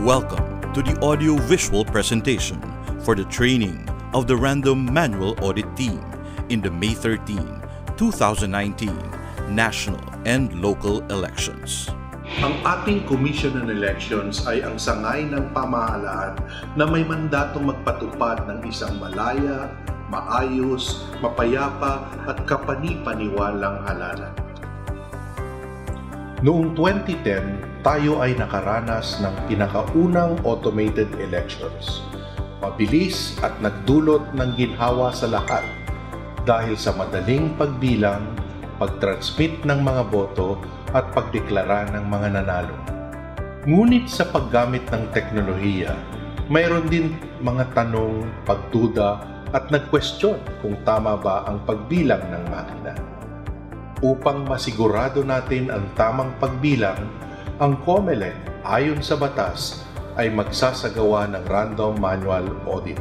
Welcome to the audio-visual presentation for the training of the Random Manual Audit Team in the May 13, 2019 national and local elections. Ang ating Commission on Elections ay ang sangay ng pamahalaan na may mandatong magpatupad ng isang malaya, maayos, mapayapa at kapani-paniwalang halalan. Noong 2010, tayo ay nakaranas ng pinakaunang automated elections. Mabilis at nagdulot ng ginhawa sa lahat dahil sa madaling pagbilang, pagtransmit ng mga boto at pagdeklara ng mga nanalo. Ngunit sa paggamit ng teknolohiya, mayroon din mga tanong, pagduda at nagkwestiyon kung tama ba ang pagbilang ng makina. Upang masigurado natin ang tamang pagbilang, ang COMELEC ayon sa batas ay magsasagawa ng random manual audit.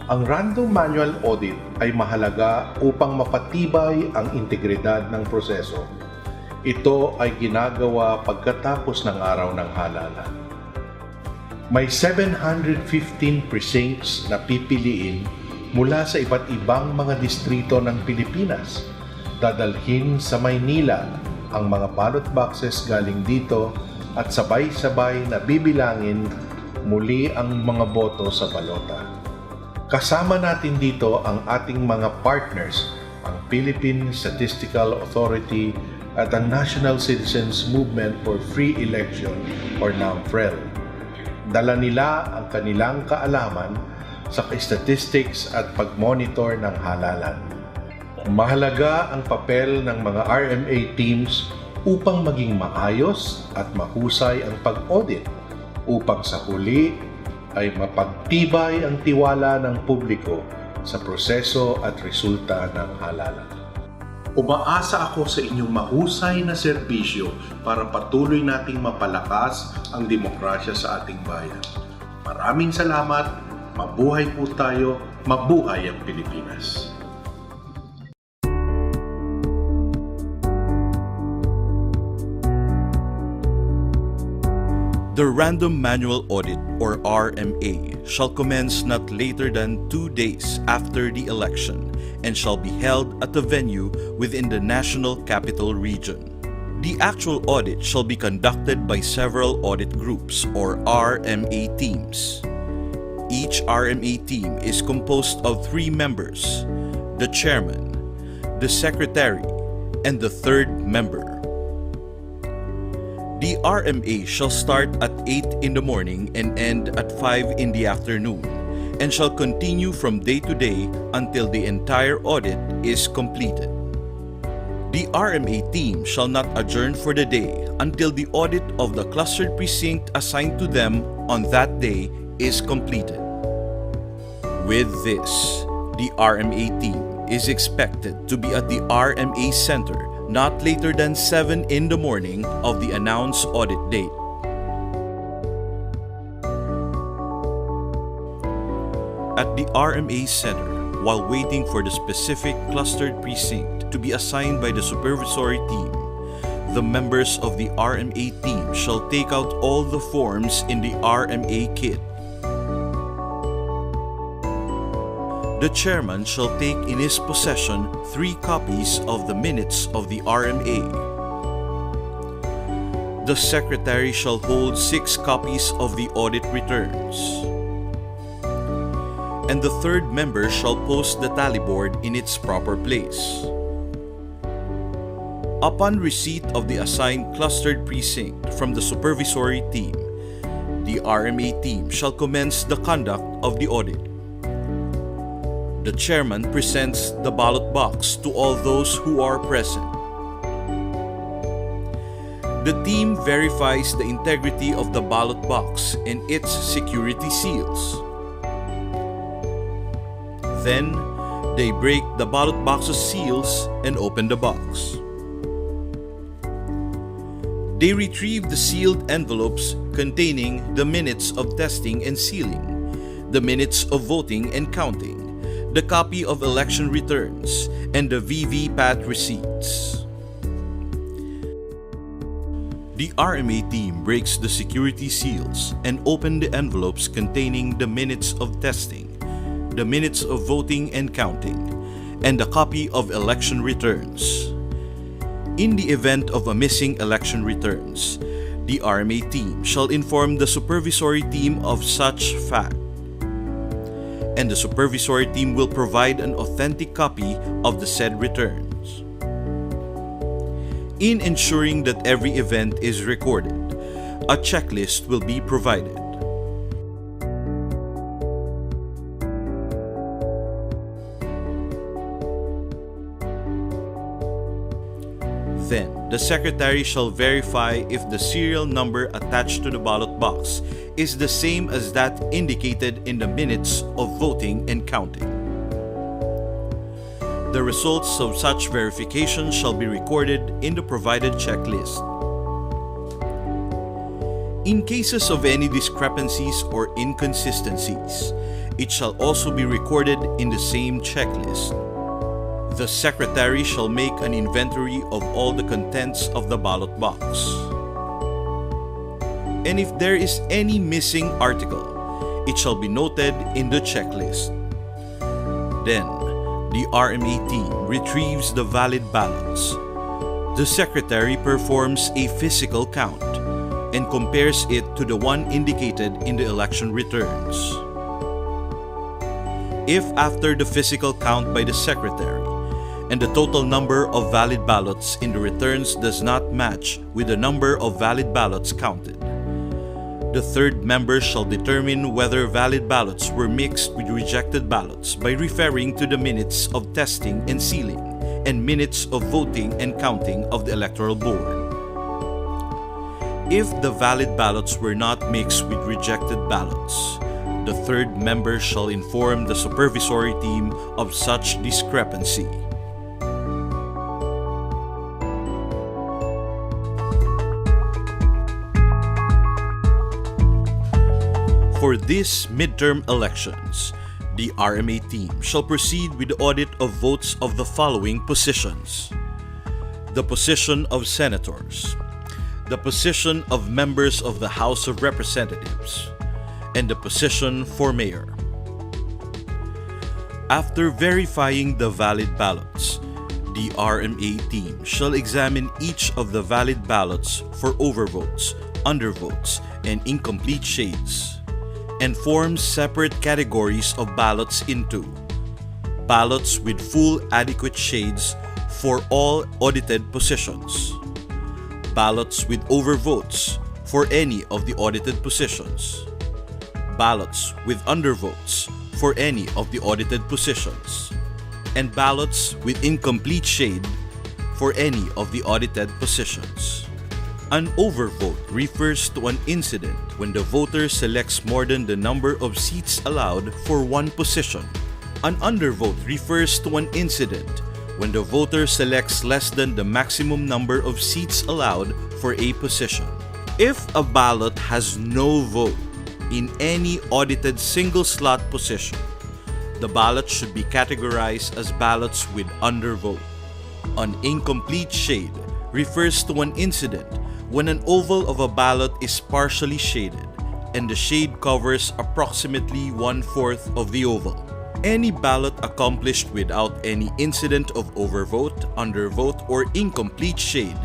Ang random manual audit ay mahalaga upang mapatibay ang integridad ng proseso. Ito ay ginagawa pagkatapos ng araw ng halalan. May 715 precincts na pipiliin mula sa iba't ibang mga distrito ng Pilipinas. Dadalhin sa Maynila ang mga ballot boxes galing dito at sabay-sabay na bibilangin muli ang mga boto sa balota. Kasama natin dito ang ating mga partners, ang Philippine Statistical Authority at ang National Citizens Movement for Free Election or NAMFREL. Dala nila ang kanilang kaalaman sa statistics at pag-monitor ng halalan. Mahalaga ang papel ng mga RMA teams upang maging maayos at mahusay ang pag-audit upang sa huli ay mapagtibay ang tiwala ng publiko sa proseso at resulta ng halalan. Umaasa ako sa inyong mahusay na serbisyo para patuloy nating mapalakas ang demokrasya sa ating bayan. Maraming salamat, mabuhay po tayo, mabuhay ang Pilipinas. The Random Manual Audit, or RMA, shall commence not later than 2 days after the election and shall be held at a venue within the National Capital Region. The actual audit shall be conducted by several audit groups, or RMA teams. Each RMA team is composed of 3 members: the chairman, the secretary, and the 3rd member. The RMA shall start at 8 in the morning and end at 5 in the afternoon and shall continue from day to day until the entire audit is completed. The RMA team shall not adjourn for the day until the audit of the clustered precinct assigned to them on that day is completed. With this, the RMA team is expected to be at the RMA Center not later than 7 in the morning of the announced audit date. At the RMA Center, while waiting for the specific clustered precinct to be assigned by the supervisory team, the members of the RMA team shall take out all the forms in the RMA kit. The chairman shall take in his possession 3 copies of the minutes of the RMA. The secretary shall hold 6 copies of the audit returns. And the 3rd member shall post the tally board in its proper place. Upon receipt of the assigned clustered precinct from the supervisory team, the RMA team shall commence the conduct of the audit. The chairman presents the ballot box to all those who are present. The team verifies the integrity of the ballot box and its security seals. Then, they break the ballot box's seals and open the box. They retrieve the sealed envelopes containing the minutes of testing and sealing, the minutes of voting and counting, the copy of election returns, and the VVPAT receipts. The RMA team breaks the security seals and open the envelopes containing the minutes of testing, the minutes of voting and counting, and a copy of election returns. In the event of a missing election returns, the RMA team shall inform the supervisory team of such fact, and the supervisory team will provide an authentic copy of the said returns. In ensuring that every event is recorded, a checklist will be provided. Then, the secretary shall verify if the serial number attached to the ballot box is the same as that indicated in the minutes of voting and counting. The results of such verification shall be recorded in the provided checklist. In cases of any discrepancies or inconsistencies, it shall also be recorded in the same checklist. The secretary shall make an inventory of all the contents of the ballot box. And if there is any missing article, it shall be noted in the checklist. Then, the RMA team retrieves the valid ballots. The secretary performs a physical count and compares it to the one indicated in the election returns. If after the physical count by the secretary and the total number of valid ballots in the returns does not match with the number of valid ballots counted, the third member shall determine whether valid ballots were mixed with rejected ballots by referring to the minutes of testing and sealing and minutes of voting and counting of the Electoral Board. If the valid ballots were not mixed with rejected ballots, the third member shall inform the supervisory team of such discrepancy. For these midterm elections, the RMA team shall proceed with the audit of votes of the following positions: the position of senators, the position of members of the House of Representatives, and the position for mayor. After verifying the valid ballots, the RMA team shall examine each of the valid ballots for overvotes, undervotes, and incomplete shades, and form separate categories of ballots into ballots with full adequate shades for all audited positions, ballots with overvotes for any of the audited positions, ballots with undervotes for any of the audited positions, and ballots with incomplete shade for any of the audited positions. An overvote refers to an incident when the voter selects more than the number of seats allowed for one position. An undervote refers to an incident when the voter selects less than the maximum number of seats allowed for a position. If a ballot has no vote in any audited single slot position, the ballot should be categorized as ballots with undervote. An incomplete shade refers to an incident when an oval of a ballot is partially shaded and the shade covers approximately 1/4 of the oval. Any ballot accomplished without any incident of overvote, undervote, or incomplete shade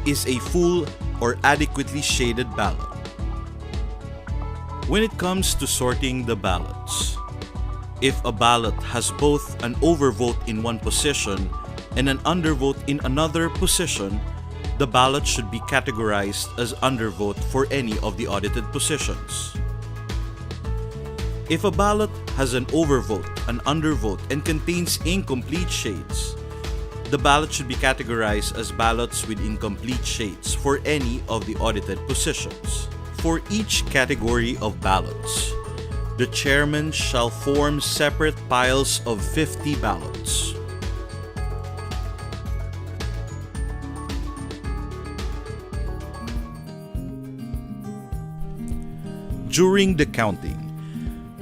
is a full or adequately shaded ballot. When it comes to sorting the ballots, if a ballot has both an overvote in one position and an undervote in another position, the ballot should be categorized as undervote for any of the audited positions. If a ballot has an overvote, an undervote, and contains incomplete shades, the ballot should be categorized as ballots with incomplete shades for any of the audited positions. For each category of ballots, the chairman shall form separate piles of 50 ballots. During the counting,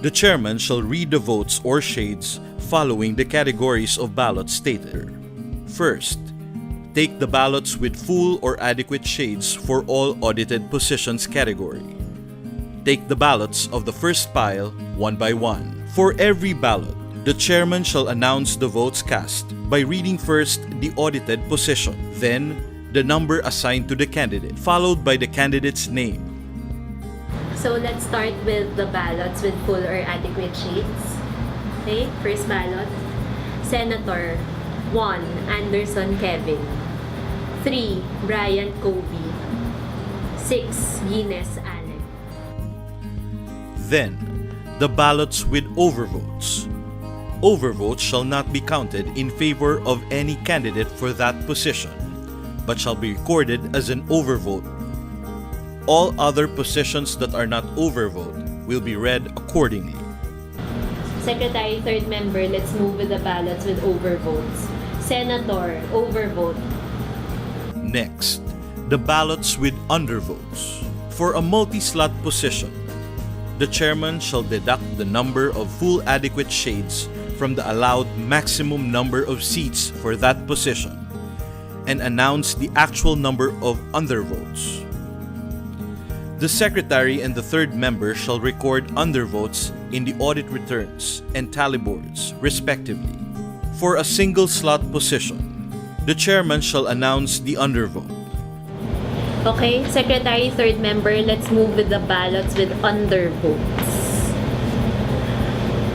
the chairman shall read the votes or shades following the categories of ballots stated. First, Take the ballots with full or adequate shades for all audited positions category. Take the ballots of the first pile one by one. For every ballot, the chairman shall announce the votes cast by reading first the audited position, then the number assigned to the candidate, followed by the candidate's name. So let's start with the ballots with full or adequate shades. Okay, first ballot. Senator 1. Anderson Kevin. 3. Brian Kobe. 6. Guinness Allen. Then, the ballots with overvotes. Overvotes shall not be counted in favor of any candidate for that position, but shall be recorded as an overvote. All other positions that are not overvote will be read accordingly. Secretary, third member, let's move with the ballots with overvotes. Senator, overvote. Next, the ballots with undervotes. For a multi-slot position, the chairman shall deduct the number of full adequate shades from the allowed maximum number of seats for that position and announce the actual number of undervotes. The secretary and the third member shall record undervotes in the audit returns and tally boards, respectively. For a single slot position, the chairman shall announce the undervote. Okay, secretary, third member, let's move with the ballots with undervotes.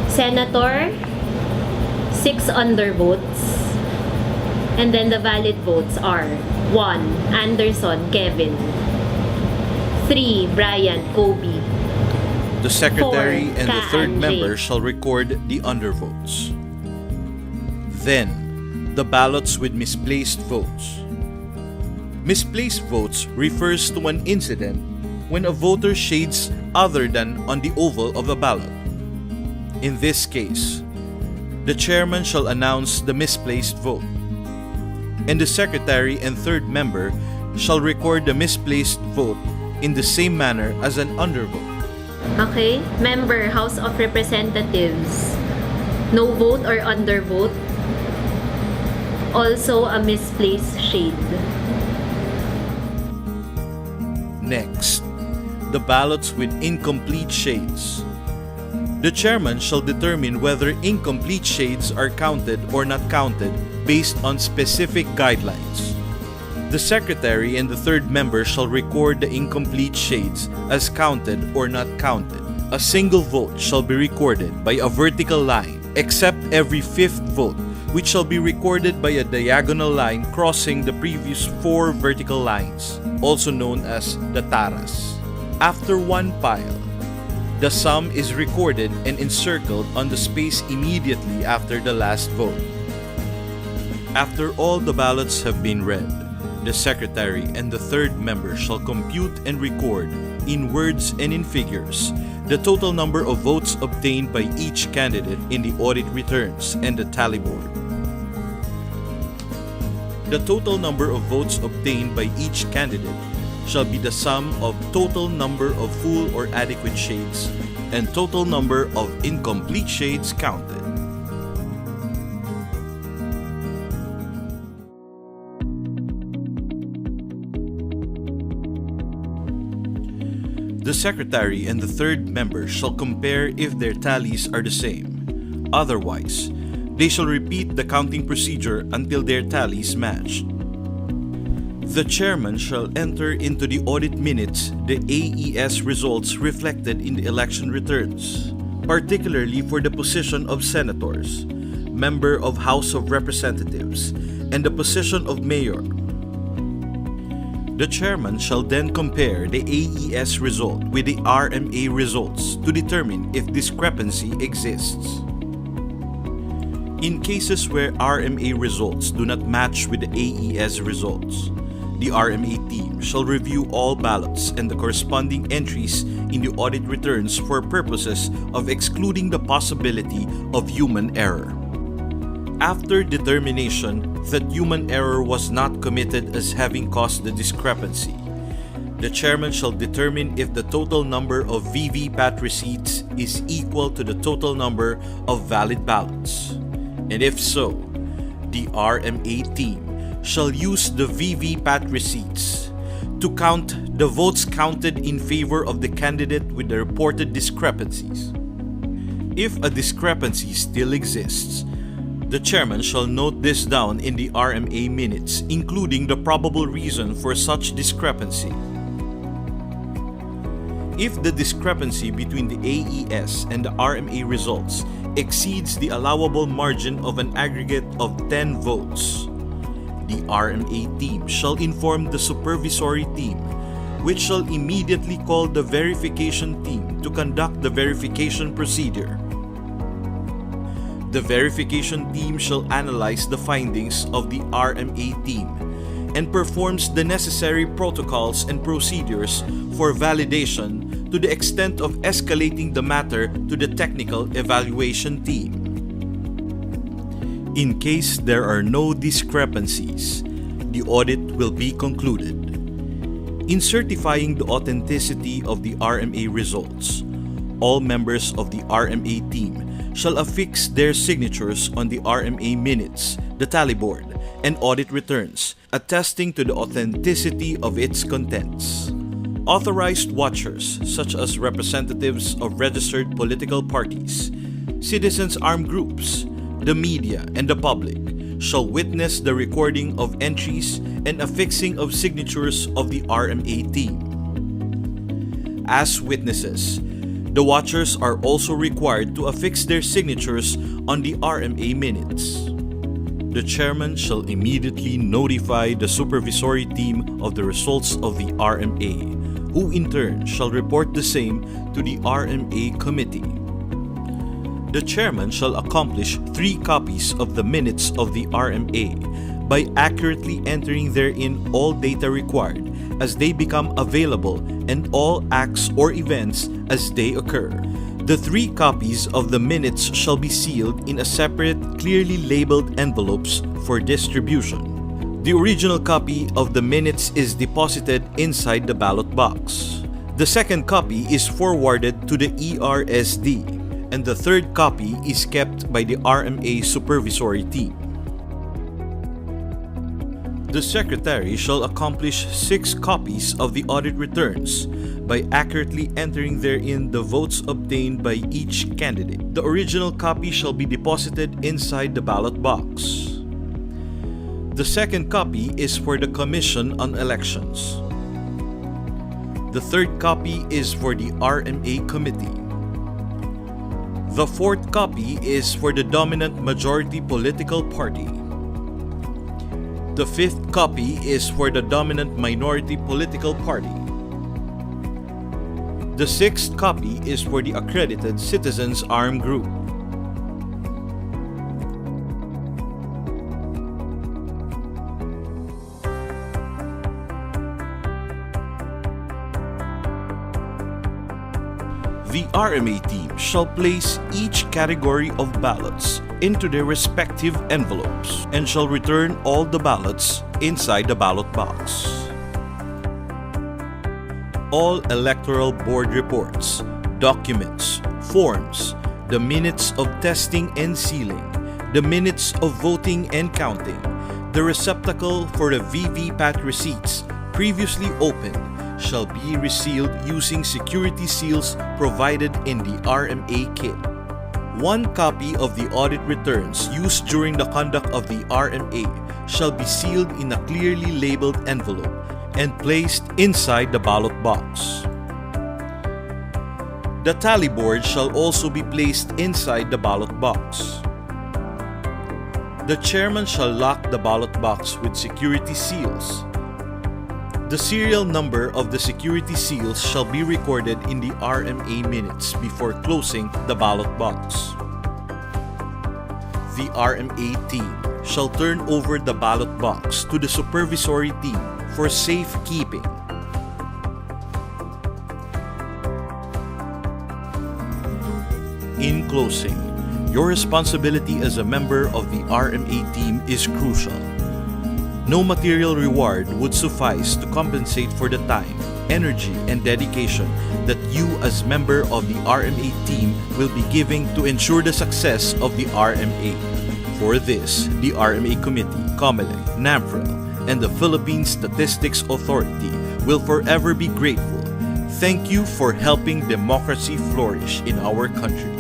Senator, 6 undervotes. And then the valid votes are 1. Anderson Kevin. 3. Brian Kobe. The secretary 4. and the third Ka-Andre. member shall record the undervotes. Then, the ballots with misplaced votes. Misplaced votes refers to an incident when a voter shades other than on the oval of a ballot. In this case, the chairman shall announce the misplaced vote, and the secretary and third member shall record the misplaced vote in the same manner as an undervote. Okay, member, House of Representatives. No vote or undervote. Also a misplaced shade. Next, the ballots with incomplete shades. The chairman shall determine whether incomplete shades are counted or not counted based on specific guidelines. The secretary and the third member shall record the incomplete shades as counted or not counted. A single vote shall be recorded by a vertical line, except every fifth vote, which shall be recorded by a diagonal line crossing the previous 4 vertical lines, also known as the taras. After one pile, the sum is recorded and encircled on the space immediately after the last vote. After all the ballots have been read, the secretary and the third member shall compute and record, in words and in figures, the total number of votes obtained by each candidate in the audit returns and the tally board. The total number of votes obtained by each candidate shall be the sum of total number of full or adequate shades and total number of incomplete shades counted. The secretary and the third member shall compare if their tallies are the same. Otherwise, they shall repeat the counting procedure until their tallies match. The chairman shall enter into the audit minutes the AES results reflected in the election returns, particularly for the position of senators, member of House of Representatives, and the position of mayor. The chairman shall then compare the AES result with the RMA results to determine if discrepancy exists. In cases where RMA results do not match with the AES results, the RMA team shall review all ballots and the corresponding entries in the audit returns for purposes of excluding the possibility of human error. After determination that human error was not committed as having caused the discrepancy, the chairman shall determine if the total number of VVPAT receipts is equal to the total number of valid ballots. And if so, the RMA team shall use the VVPAT receipts to count the votes counted in favor of the candidate with the reported discrepancies. If a discrepancy still exists, the chairman shall note this down in the RMA minutes, including the probable reason for such discrepancy. If the discrepancy between the AES and the RMA results exceeds the allowable margin of an aggregate of 10 votes, the RMA team shall inform the supervisory team, which shall immediately call the verification team to conduct the verification procedure. The verification team shall analyze the findings of the RMA team and performs the necessary protocols and procedures for validation to the extent of escalating the matter to the technical evaluation team. In case there are no discrepancies, the audit will be concluded. In certifying the authenticity of the RMA results, all members of the RMA team shall affix their signatures on the RMA minutes, the tally board, and audit returns, attesting to the authenticity of its contents. Authorized watchers, such as representatives of registered political parties, citizens' armed groups, the media, and the public, shall witness the recording of entries and affixing of signatures of the RMA team. As witnesses, the watchers are also required to affix their signatures on the RMA minutes. The chairman shall immediately notify the supervisory team of the results of the RMA, who in turn shall report the same to the RMA committee. The chairman shall accomplish 3 copies of the minutes of the RMA by accurately entering therein all data required as they become available and all acts or events as they occur. The 3 copies of the minutes shall be sealed in a separate, clearly labeled envelopes for distribution. The original copy of the minutes is deposited inside the ballot box. The second copy is forwarded to the ERSD, and the third copy is kept by the RMA supervisory team. The secretary shall accomplish 6 copies of the audit returns by accurately entering therein the votes obtained by each candidate. The original copy shall be deposited inside the ballot box. The second copy is for the Commission on Elections. The third copy is for the RMA committee. The fourth copy is for the dominant majority political party. The fifth copy is for the dominant minority political party. The sixth copy is for the accredited citizens' armed group. The RMA team shall place each category of ballots into their respective envelopes and shall return all the ballots inside the ballot box. All electoral board reports, documents, forms, the minutes of testing and sealing, the minutes of voting and counting, the receptacle for the VVPAT receipts previously opened shall be resealed using security seals provided in the RMA kit. 1 copy of the audit returns used during the conduct of the RMA shall be sealed in a clearly labeled envelope and placed inside the ballot box. The tally board shall also be placed inside the ballot box. The chairman shall lock the ballot box with security seals. The serial number of the security seals shall be recorded in the RMA minutes before closing the ballot box. The RMA team shall turn over the ballot box to the supervisory team for safekeeping. In closing, your responsibility as a member of the RMA team is crucial. No material reward would suffice to compensate for the time, energy, and dedication that you as member of the RMA team will be giving to ensure the success of the RMA. For this, the RMA Committee, COMELEC, NAMFREL, and the Philippine Statistics Authority will forever be grateful. Thank you for helping democracy flourish in our country.